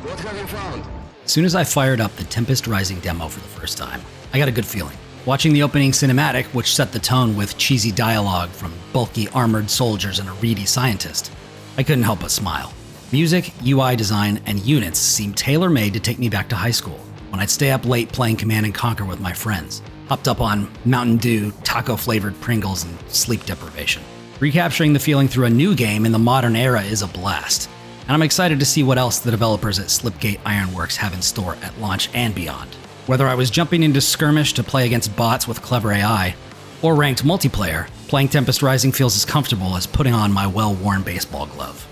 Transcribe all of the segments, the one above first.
What have you found? As soon as I fired up the Tempest Rising demo for the first time, I got a good feeling. Watching the opening cinematic, which set the tone with cheesy dialogue from bulky armored soldiers and a reedy scientist, I couldn't help but smile. Music, UI design, and units seemed tailor-made to take me back to high school, when I'd stay up late playing Command & Conquer with my friends, hopped up on Mountain Dew, taco-flavored Pringles, and sleep deprivation. Recapturing the feeling through a new game in the modern era is a blast, and I'm excited to see what else the developers at Slipgate Ironworks have in store at launch and beyond. Whether I was jumping into skirmish to play against bots with clever AI, or ranked multiplayer, playing Tempest Rising feels as comfortable as putting on my well-worn baseball glove.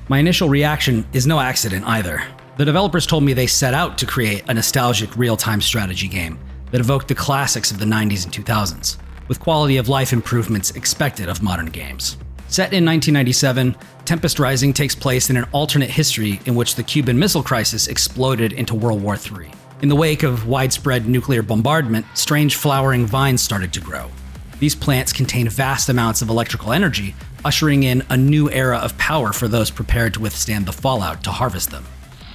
My initial reaction is no accident either. The developers told me they set out to create a nostalgic real-time strategy game that evoked the classics of the 90s and 2000s, with quality of life improvements expected of modern games. Set in 1997, Tempest Rising takes place in an alternate history in which the Cuban Missile Crisis exploded into World War III. In the wake of widespread nuclear bombardment, strange flowering vines started to grow. These plants contain vast amounts of electrical energy, ushering in a new era of power for those prepared to withstand the fallout to harvest them.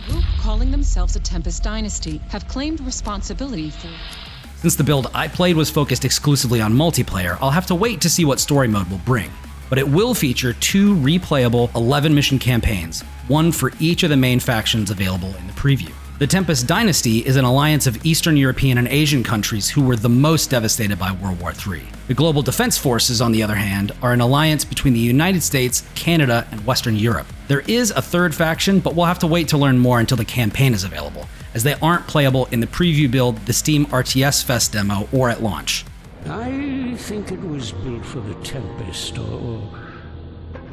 A group calling themselves the Tempest Dynasty have claimed responsibility for... Since the build I played was focused exclusively on multiplayer, I'll have to wait to see what story mode will bring. But it will feature 2 replayable 11-mission campaigns, one for each of the main factions available in the preview. The Tempest Dynasty is an alliance of Eastern European and Asian countries who were the most devastated by World War III. The Global Defense Forces, on the other hand, are an alliance between the United States, Canada, and Western Europe. There is a third faction, but we'll have to wait to learn more until the campaign is available, as they aren't playable in the preview build, the Steam RTS Fest demo, or at launch. I think it was built for the Tempest, or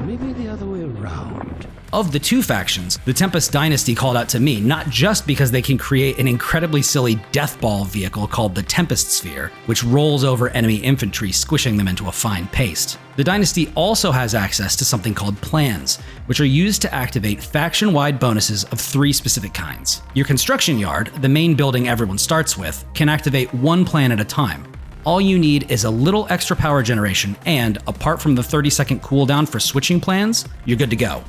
maybe the other way around. Of the 2 factions, the Tempest Dynasty called out to me, not just because they can create an incredibly silly death ball vehicle called the Tempest Sphere, which rolls over enemy infantry, squishing them into a fine paste. The Dynasty also has access to something called plans, which are used to activate faction-wide bonuses of 3 specific kinds. Your construction yard, the main building everyone starts with, can activate 1 plan at a time. All you need is a little extra power generation, and apart from the 30-second cooldown for switching plans, you're good to go.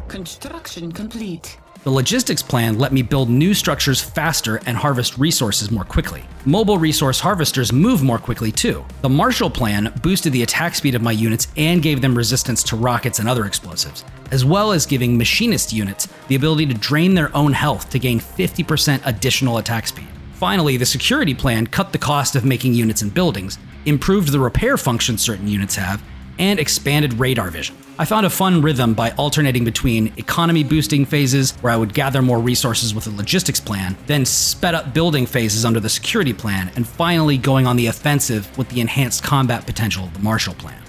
Construction complete. The logistics plan let me build new structures faster and harvest resources more quickly. Mobile resource harvesters move more quickly too. The Marshall plan boosted the attack speed of my units and gave them resistance to rockets and other explosives, as well as giving machinist units the ability to drain their own health to gain 50% additional attack speed. Finally, the security plan cut the cost of making units and buildings, improved the repair function certain units have, and expanded radar vision. I found a fun rhythm by alternating between economy boosting phases, where I would gather more resources with the logistics plan, then sped up building phases under the security plan, and finally going on the offensive with the enhanced combat potential of the Marshall plan.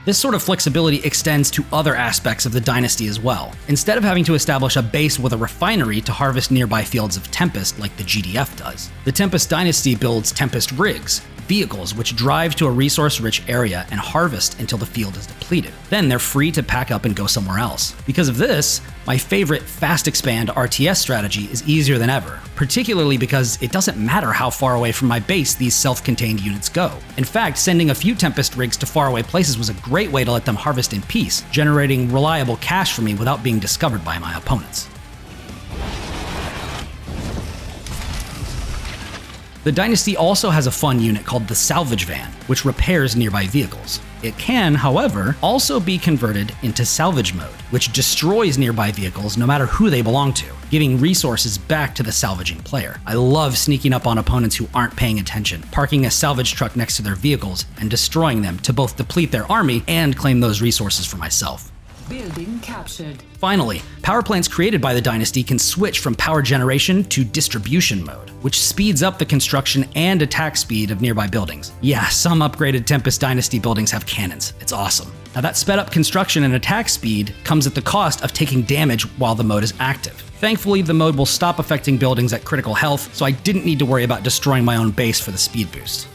This sort of flexibility extends to other aspects of the Dynasty as well. Instead of having to establish a base with a refinery to harvest nearby fields of Tempest like the GDF does, the Tempest Dynasty builds Tempest rigs, vehicles which drive to a resource-rich area and harvest until the field is depleted. Then they're free to pack up and go somewhere else. Because of this, my favorite fast expand RTS strategy is easier than ever, particularly because it doesn't matter how far away from my base these self-contained units go. In fact, sending a few Tempest rigs to faraway places was a great way to let them harvest in peace, generating reliable cash for me without being discovered by my opponents. The Dynasty also has a fun unit called the Salvage Van, which repairs nearby vehicles. It can, however, also be converted into salvage mode, which destroys nearby vehicles no matter who they belong to, giving resources back to the salvaging player. I love sneaking up on opponents who aren't paying attention, parking a salvage truck next to their vehicles, and destroying them to both deplete their army and claim those resources for myself. Building captured. Finally, power plants created by the Dynasty can switch from power generation to distribution mode, which speeds up the construction and attack speed of nearby buildings. Yeah, some upgraded Tempest Dynasty buildings have cannons. It's awesome. Now that sped up construction and attack speed comes at the cost of taking damage while the mode is active. Thankfully, the mode will stop affecting buildings at critical health, so I didn't need to worry about destroying my own base for the speed boost.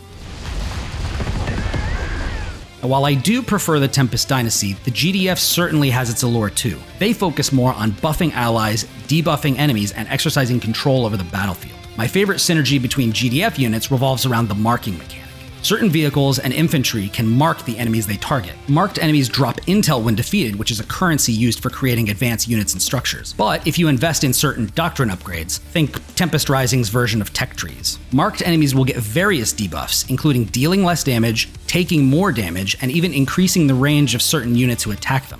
While I do prefer the Tempest Dynasty, the GDF certainly has its allure too. They focus more on buffing allies, debuffing enemies, and exercising control over the battlefield. My favorite synergy between GDF units revolves around the marking mechanic. Certain vehicles and infantry can mark the enemies they target. Marked enemies drop intel when defeated, which is a currency used for creating advanced units and structures. But if you invest in certain doctrine upgrades, think Tempest Rising's version of tech trees, marked enemies will get various debuffs, including dealing less damage, taking more damage, and even increasing the range of certain units who attack them.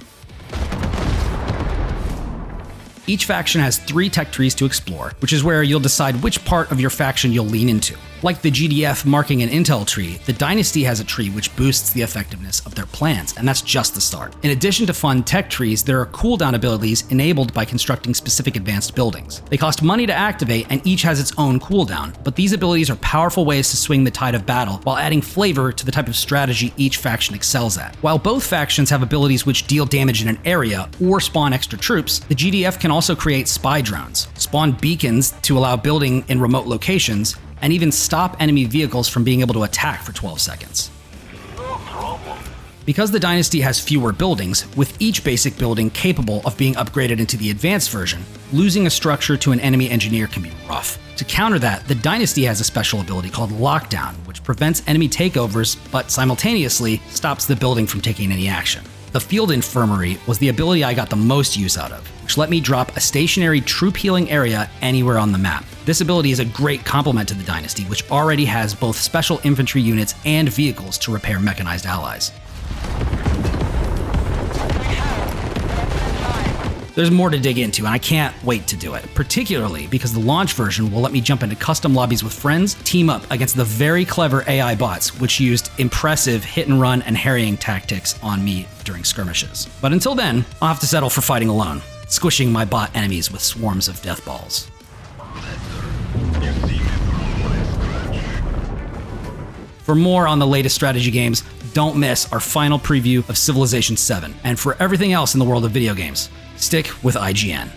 Each faction has 3 tech trees to explore, which is where you'll decide which part of your faction you'll lean into. Like the GDF marking an intel tree, the Dynasty has a tree which boosts the effectiveness of their plans, and that's just the start. In addition to fun tech trees, there are cooldown abilities enabled by constructing specific advanced buildings. They cost money to activate, and each has its own cooldown, but these abilities are powerful ways to swing the tide of battle while adding flavor to the type of strategy each faction excels at. While both factions have abilities which deal damage in an area or spawn extra troops, the GDF can also create spy drones, spawn beacons to allow building in remote locations, and even stop enemy vehicles from being able to attack for 12 seconds. Because the Dynasty has fewer buildings, with each basic building capable of being upgraded into the advanced version, losing a structure to an enemy engineer can be rough. To counter that, the Dynasty has a special ability called Lockdown, which prevents enemy takeovers but simultaneously stops the building from taking any action. The Field Infirmary was the ability I got the most use out of, which let me drop a stationary troop healing area anywhere on the map. This ability is a great complement to the Dynasty, which already has both special infantry units and vehicles to repair mechanized allies. There's more to dig into, and I can't wait to do it, particularly because the launch version will let me jump into custom lobbies with friends, team up against the very clever AI bots, which used impressive hit-and-run and harrying tactics on me during skirmishes. But until then, I'll have to settle for fighting alone, squishing my bot enemies with swarms of death balls. For more on the latest strategy games, don't miss our final preview of Civilization 7. And for everything else in the world of video games, stick with IGN.